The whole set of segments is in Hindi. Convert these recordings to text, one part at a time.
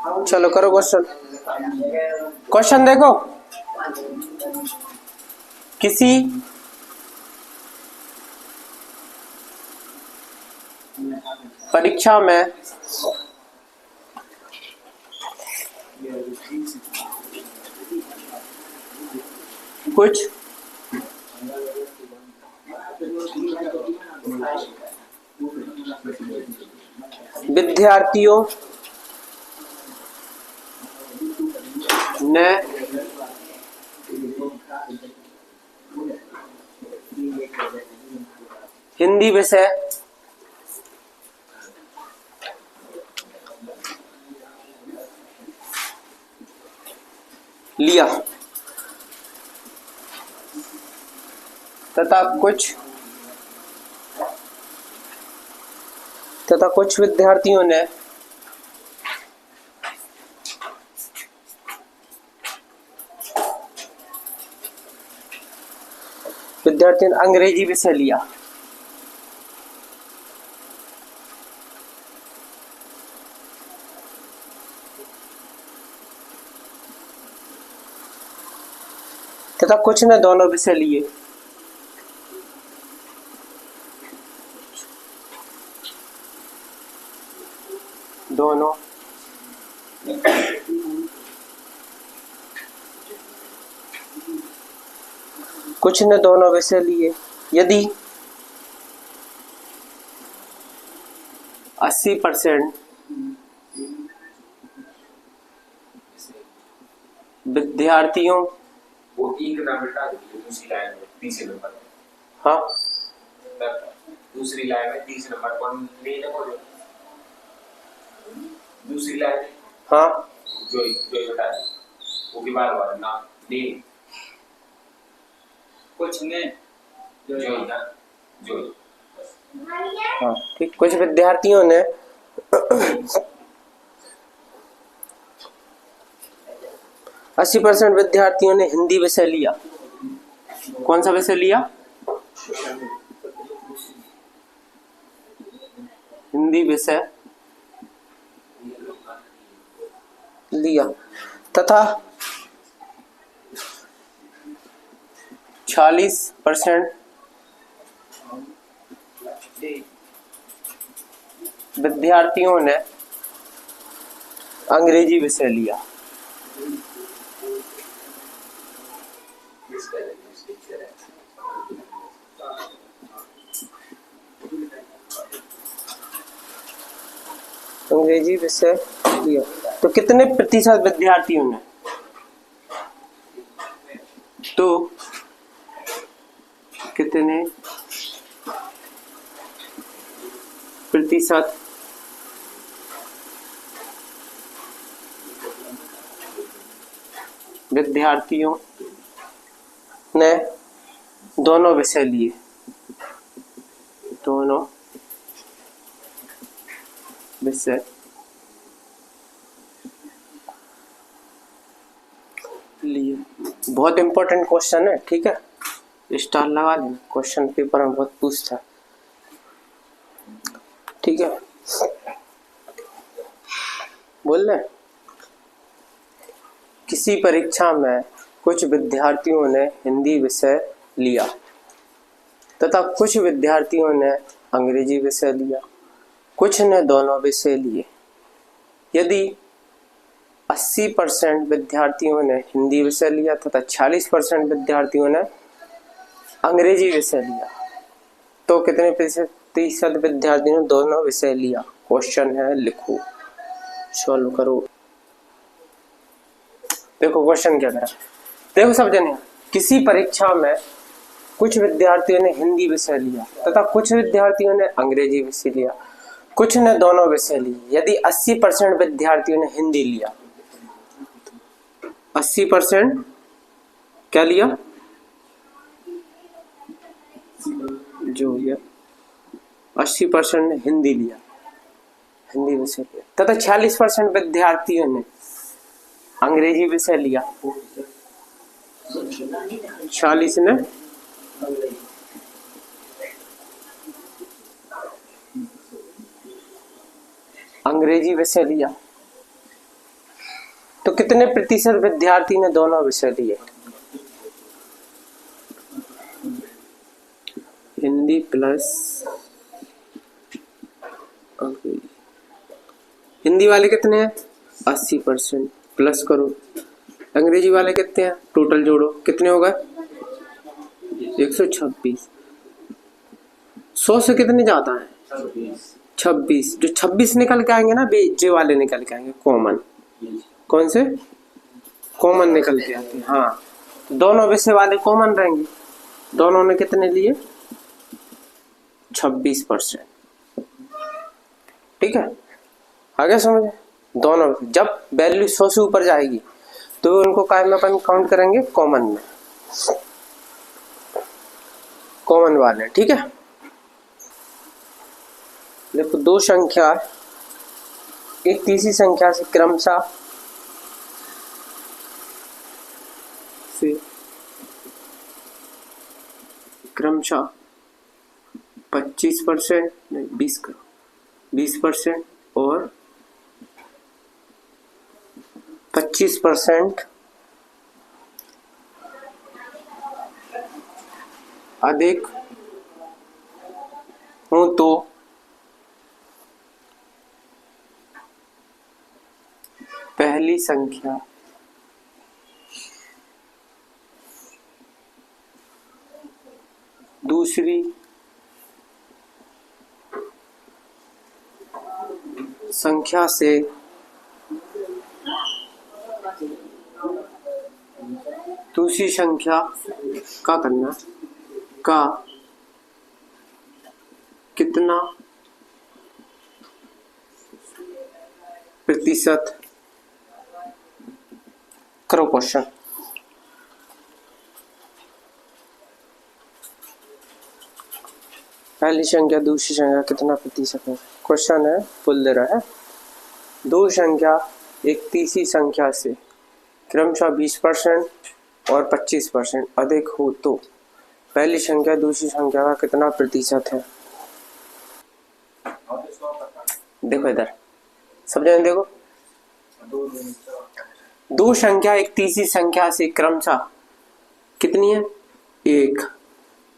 चलो करो क्वेश्चन। क्वेश्चन देखो, किसी परीक्षा में कुछ विद्यार्थियों ने हिंदी विषय लिया तथा कुछ विद्यार्थियों ने अंग्रेजी विषय लिया। तथा कुछ ने दोनों विषय लिए। दोनों कुछ ने दोनों विषय लिए यदि 80% विद्यार्थियों वो एक नाम हटा दीजिए दूसरी लाइन में तीसरे नंबर में। हाँ दूसरी लाइन में तीसरे नंबर पर नहीं लिखोगे। दूसरी लाइन हाँ जो हटा दी वो भी बार बार नाम नहीं कुछ ने जो हाँ ठीक। कुछ विद्यार्थियों ने 80% विद्यार्थियों ने हिंदी विषय लिया। कौन सा विषय लिया? हिंदी विषय लिया तथा 40% विद्यार्थियों ने अंग्रेजी विषय लिया। अंग्रेजी विषय लिया तो कितने प्रतिशत विद्यार्थियों ने? तो कितने प्रतिशत विद्यार्थियों ने दोनों विषय लिए? दोनों विषय लिए। बहुत इंपॉर्टेंट क्वेश्चन है, ठीक है, स्टार लगा लेना, क्वेश्चन पेपर में बहुत पूछता है, ठीक है। बोल रहे किसी परीक्षा में कुछ विद्यार्थियों ने हिंदी विषय लिया तथा कुछ विद्यार्थियों ने अंग्रेजी विषय लिया। कुछ ने दोनों विषय लिए यदि 80% विद्यार्थियों ने हिंदी विषय लिया तथा 40% विद्यार्थियों ने अंग्रेजी विषय लिया तो कितने प्रतिशत विद्यार्थियों ने दोनों विषय लिया? क्वेश्चन है, लिखो, सॉल्व करो। देखो क्वेश्चन क्या करा, देखो सब जने, किसी परीक्षा में कुछ विद्यार्थियों ने हिंदी विषय लिया तथा कुछ विद्यार्थियों ने अंग्रेजी विषय लिया। कुछ ने दोनों विषय लिए यदि 80% विद्यार्थियों ने हिंदी लिया। 80% क्या लिया? जो ये 80% ने हिंदी लिया, हिंदी विषय लिया तथा 40% विद्यार्थियों ने अंग्रेजी विषय लिया। 40 ने अंग्रेजी विषय लिया तो कितने प्रतिशत विद्यार्थी ने दोनों विषय लिए? हिंदी प्लस अंग्रेजी। हिंदी वाले कितने हैं? 80%। प्लस करो। अंग्रेजी वाले कितने हैं? टोटल जोड़ो, कितने होगा? 126। 100 से कितने ज्यादा है? 26। जो 26 निकल के आएंगे ना, जे वाले निकल के आएंगे कॉमन। कौन से? कॉमन निकल के आते हैं। हाँ, तो दोनों विषय वाले कॉमन रहेंगे। दोनों ने कितने लिए? 26%। ठीक है, आगे समझे? दोनों जब वैल्यू 100 से ऊपर जाएगी तो उनको काय में अपन काउंट करेंगे? कॉमन में, कॉमन वाले। ठीक है, देखो दो संख्या एक तीसरी संख्या से क्रमशः 25% नहीं 20% और 25% अधिक हो तो पहली संख्या दूसरी संख्या से दूसरी संख्या का करना का कितना प्रतिशत? करो क्वेश्चन। पहली संख्या दूसरी संख्या कितना प्रतिशत है? क्वेश्चन है, बोल दे रहा है। दो संख्या एक तीसरी संख्या से क्रमशः 20% और 25% अधिक हो तो पहली संख्या दूसरी संख्या का कितना प्रतिशत है? देखो इधर समझे? देखो दो संख्या एक तीसरी संख्या से क्रमशः कितनी है? एक।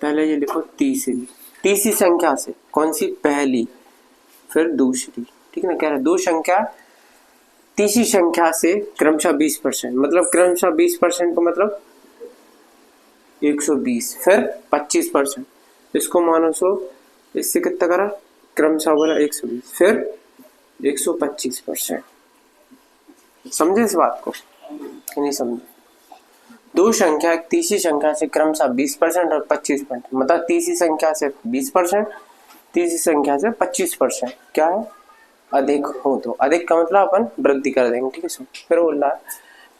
पहले ये लिखो तीसरी, तीसरी संख्या से कौन सी? पहली, फिर दूसरी। ठीक है ना? कह रहे दो संख्या तीसरी संख्या से क्रमशः 20%, मतलब क्रमशः 20% को मतलब 120, फिर 25%। इसको मानो 100, इससे कितना करा? क्रमशः बोला 120, फिर 125%। समझे इस बात को कि नहीं समझे? दो संख्या एक तीसरी संख्या से क्रमशः 20% और 25%, मतलब तीसरी संख्या से 20%, तीसरी संख्या से 25% क्या है? अधिक हो तो। अधिक का मतलब अपन वृद्धि कर देंगे। ठीक है, सुन। फिर बोल रहा है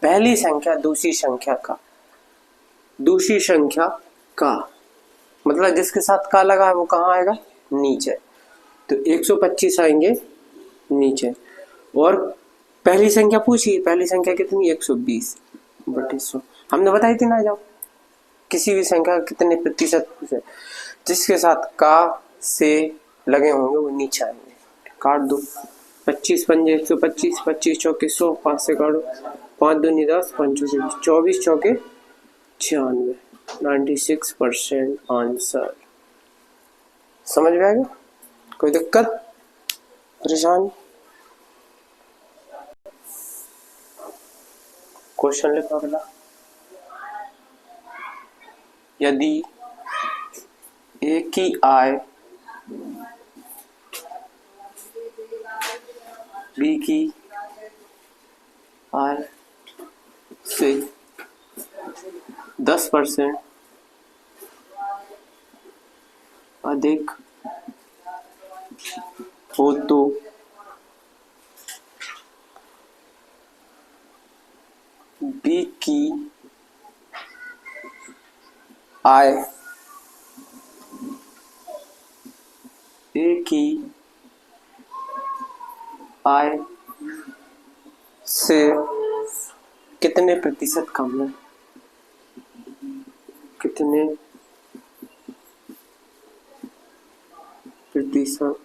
पहली संख्या दूसरी संख्या का, दूसरी संख्या का मतलब जिसके साथ का लगा है वो कहाँ आएगा? नीचे। तो 125 आएंगे नीचे। और पहली संख्या पूछिए, पहली संख्या कितनी? 120 बटे 100। हमने बताई थी ना, जब किसी भी संख्या कितने प्रतिशत पूछे जिसके साथ का से लगे होंगे वो नीचे आएंगे। काट दो। 25 पंजे 125, 25 चौके 100, 5 से काटो, 5 दूनी 10, 5 चौके 20, 24 चौके 96, 96% आंसर। समझ में आ गया? कोई दिक्कत परेशानी? क्वेश्चन लिखो अगला। यदि ए की आय बी की आय से 10% अधिक हो तो बी की आय ए की आय से कितने प्रतिशत कम है? कितने प्रतिशत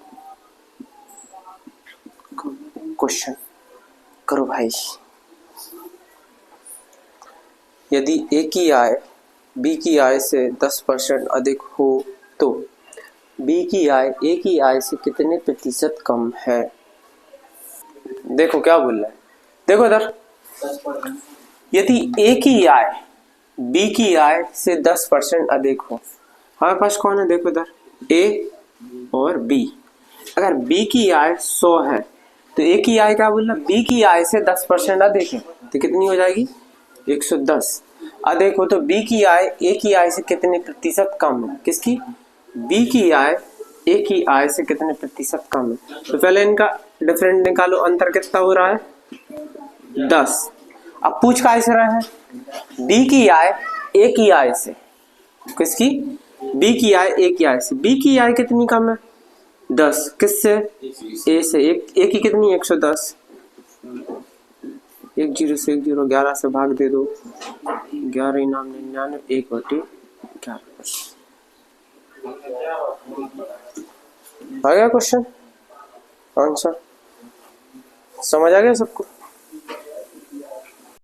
कम? क्वेश्चन करो भाई। यदि ए की आय बी की आय से 10% अधिक हो तो बी की आय ए की आय से कितने प्रतिशत कम है। देखो क्या बोल रहा है, देखो इधर, यदि ए की आय बी की आय से 10% अधिक हो, हमारे पास कौन है, देखो इधर ए और बी। अगर बी की आय 100 है तो ए की आय क्या बोलना, बी की आय से 10% अधिक है तो कितनी हो जाएगी 110। अधिक हो तो बी की आय ए की आय से कितने प्रतिशत कम है, किसकी, बी की आय ए की आय से कितने प्रतिशत कम है। तो पहले इनका डिफरेंट निकालो, अंतर कितना हो रहा है 10। अब पूछ का ऐसे रहा है बी की आय ए की आय से, किसकी, बी की आय ए की आय से, बी की आय कितनी कम है 10, किससे, ए से, ए की कितनी 110, 1 0 से 1 0, 11 से भाग दे दो, 11 इनाम 99, 1/11। आ गया क्वेश्चन आंसर, समझ आ गया सबको।